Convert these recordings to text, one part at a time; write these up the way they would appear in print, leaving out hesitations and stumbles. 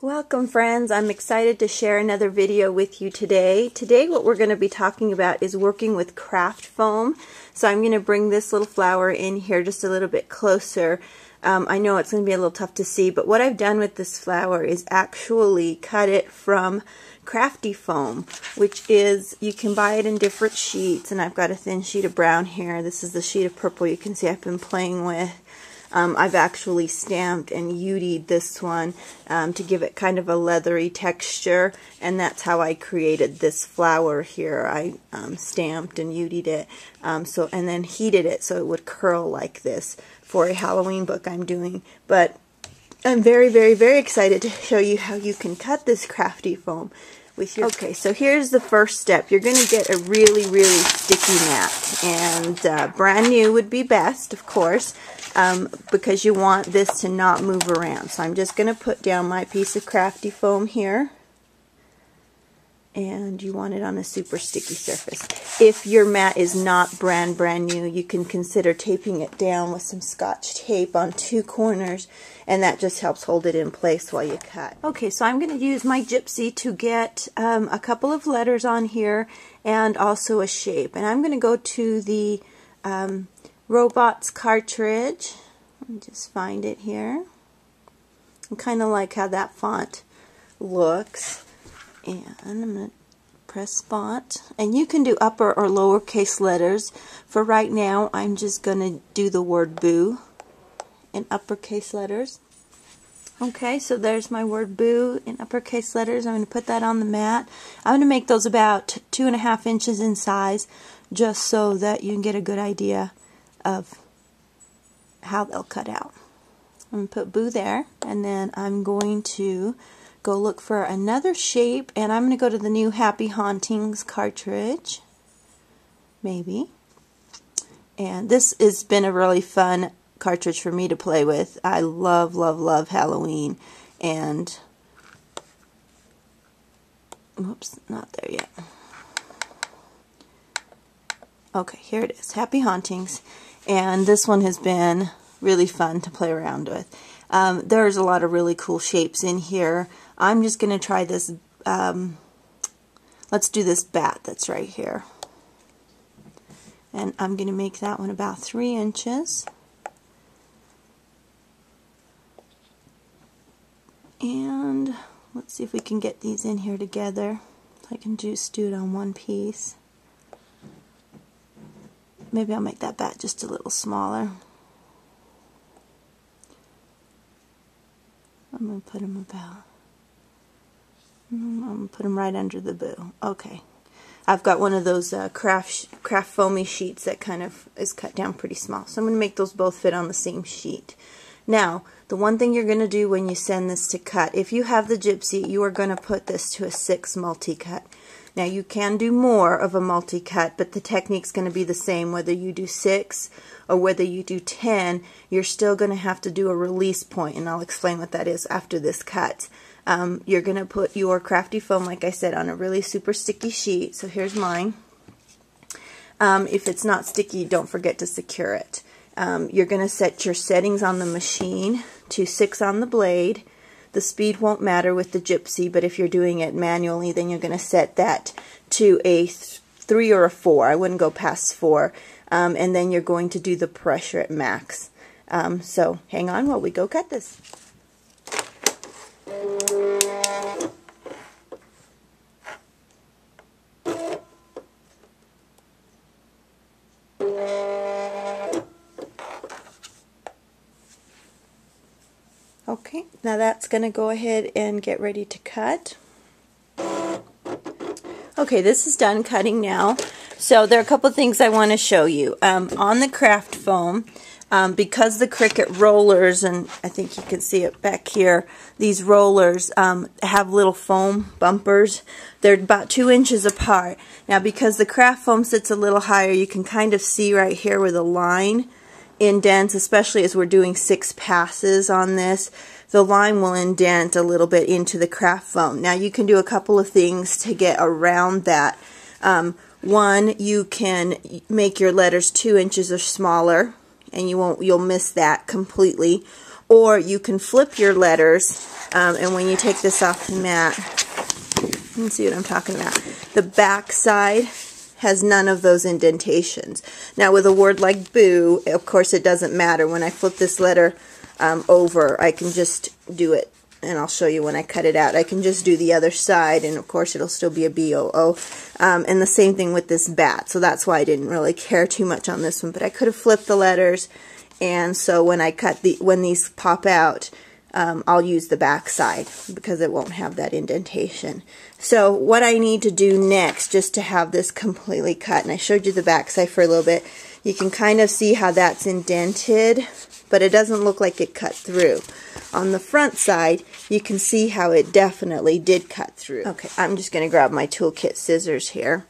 Welcome friends, I'm excited to share another video with you today. Today what we're going to be talking about is working with craft foam. So I'm going to bring this little flower in here just a little bit closer. I know it's going to be a little tough to see, but what I've done with this flower is actually cut it from crafty foam, which is, you can buy it in different sheets, and I've got a thin sheet of brown here. This is the sheet of purple you can see I've been playing with. I've actually stamped and UD'd this one to give it kind of a leathery texture, and that's how I created this flower here. I stamped and UD'd it, and then heated it so it would curl like this for a Halloween book I'm doing. But I'm very, very, very excited to show you how you can cut this crafty foam with your... Okay, so here's the first step. You're going to get a really, really sticky mat, and brand new would be best, of course. Because you want this to not move around. So I'm just going to put down my piece of crafty foam here, and you want it on a super sticky surface. If your mat is not brand new, you can consider taping it down with some Scotch tape on two corners, and that just helps hold it in place while you cut. Okay, so I'm going to use my Gypsy to get a couple of letters on here and also a shape, and I'm going to go to the Robots cartridge. Let me just find it here. I kind of like how that font looks, and I'm going to press font, and you can do upper or lowercase letters. For right now I'm just going to do the word boo in uppercase letters. Okay, so there's my word boo in uppercase letters. I'm going to put that on the mat. I'm going to make those about 2.5 inches in size, just so that you can get a good idea of how they'll cut out. I'm going to put boo there, and then I'm going to go look for another shape, and I'm going to go to the new Happy Hauntings cartridge, maybe. And this has been a really fun cartridge for me to play with. I love, love, love Halloween, and whoops, not there yet. Okay, here it is, Happy Hauntings, and this one has been really fun to play around with. There's a lot of really cool shapes in here. I'm just going to try this, let's do this bat that's right here. And I'm going to make that one about 3 inches. And let's see if we can get these in here together. I can just do it on one piece. Maybe I'll make that bat just a little smaller. I'm going to put them right under the boo. Okay. I've got one of those craft foamy sheets that kind of is cut down pretty small. So I'm going to make those both fit on the same sheet. Now, the one thing you're going to do when you send this to cut, if you have the Gypsy, you are going to put this to a 6 multi-cut. Now you can do more of a multi-cut, but the technique's going to be the same whether you do 6 or whether you do 10. You're still going to have to do a release point, and I'll explain what that is after this cut. You're going to put your crafty foam, like I said, on a really super sticky sheet. So here's mine. If it's not sticky, don't forget to secure it. You're going to set your settings on the machine to 6 on the blade. The speed won't matter with the Gypsy, but if you're doing it manually, then you're going to set that to a 3 or a 4. I wouldn't go past 4. And then you're going to do the pressure at max. So hang on while we go cut this. Okay, now that's going to go ahead and get ready to cut. Okay, this is done cutting now. So there are a couple of things I want to show you. On the craft foam, because the Cricut rollers, and I think you can see it back here, these rollers have little foam bumpers. They're about 2 inches apart. Now because the craft foam sits a little higher, you can kind of see right here where the line indents, especially as we're doing 6 passes on this. The line will indent a little bit into the craft foam. Now you can do a couple of things to get around that. One, you can make your letters 2 inches or smaller, and you'll miss that completely. Or you can flip your letters And when you take this off the mat, you can see what I'm talking about. The back side has none of those indentations. Now with a word like boo, of course it doesn't matter. When I flip this letter over, I can just do it, and I'll show you when I cut it out. I can just do the other side, and of course it'll still be a B-O-O. And the same thing with this bat, so that's why I didn't really care too much on this one. But I could have flipped the letters, and so when I when these pop out, I'll use the back side because it won't have that indentation. So what I need to do next, just to have this completely cut, and I showed you the back side for a little bit, you can kind of see how that's indented, but it doesn't look like it cut through. On the front side, you can see how it definitely did cut through. Okay, I'm just going to grab my toolkit scissors here.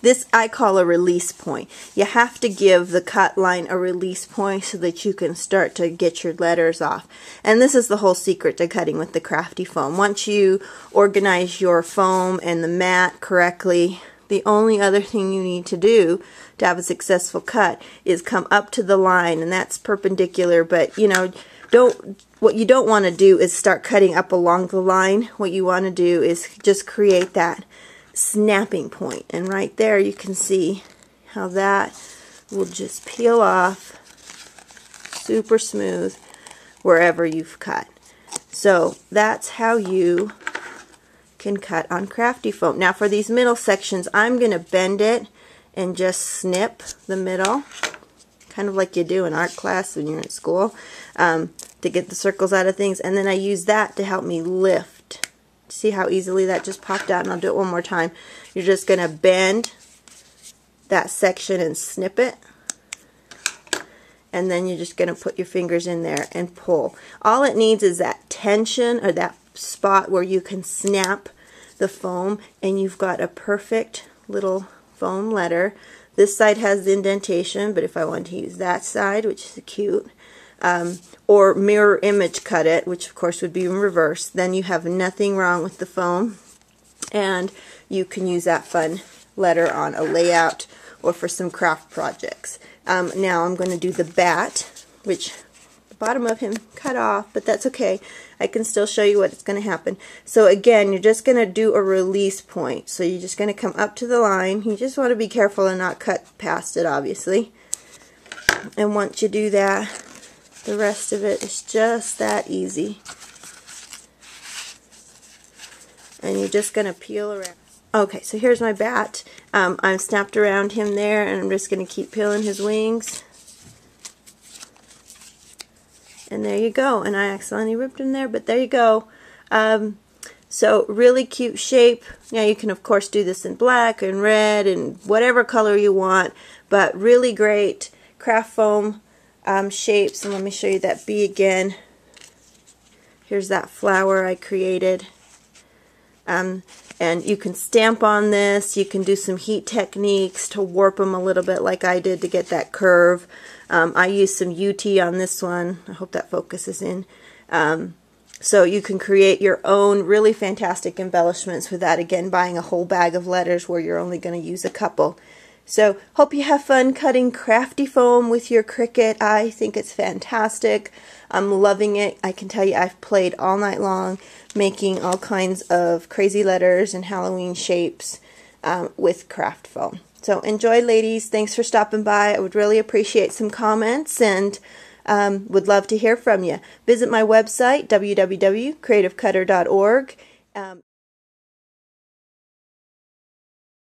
This I call a release point. You have to give the cut line a release point so that you can start to get your letters off. And this is the whole secret to cutting with the crafty foam. Once you organize your foam and the mat correctly, the only other thing you need to do to have a successful cut is come up to the line, and that's perpendicular, but you know, what you don't want to do is start cutting up along the line. What you want to do is just create that snapping point, and right there you can see how that will just peel off super smooth wherever you've cut. So that's how you can cut on crafty foam. Now for these middle sections, I'm going to bend it and just snip the middle, kind of like you do in art class when you're in school, to get the circles out of things, and then I use that to help me lift. See how easily that just popped out? And I'll do it one more time. You're just going to bend that section and snip it, and then you're just going to put your fingers in there and pull. All it needs is that tension, or that spot where you can snap the foam, and you've got a perfect little foam letter. This side has the indentation, but if I want to use that side, which is cute, or mirror image cut it, which of course would be in reverse, then you have nothing wrong with the foam, and you can use that fun letter on a layout or for some craft projects. Now I'm going to do the bat, which the bottom of him cut off, but that's okay. I can still show you what's going to happen. So again, you're just going to do a release point. So you're just going to come up to the line. You just want to be careful and not cut past it, obviously. And once you do that, the rest of it is just that easy. And you're just going to peel around. Okay, so here's my bat. I'm snapped around him there, and I'm just going to keep peeling his wings. And there you go. And I accidentally ripped him there, but there you go. So really cute shape. Now you can of course do this in black and red and whatever color you want, but really great craft foam shapes. And let me show you that bee again. Here's that flower I created. And you can stamp on this. You can do some heat techniques to warp them a little bit like I did to get that curve. I used some UT on this one. I hope that focuses in. So you can create your own really fantastic embellishments without, again, buying a whole bag of letters where you're only going to use a couple. So hope you have fun cutting crafty foam with your Cricut. I think it's fantastic. I'm loving it. I can tell you I've played all night long making all kinds of crazy letters and Halloween shapes with craft foam. So enjoy, ladies. Thanks for stopping by. I would really appreciate some comments, and would love to hear from you. Visit my website, www.creativecutter.org.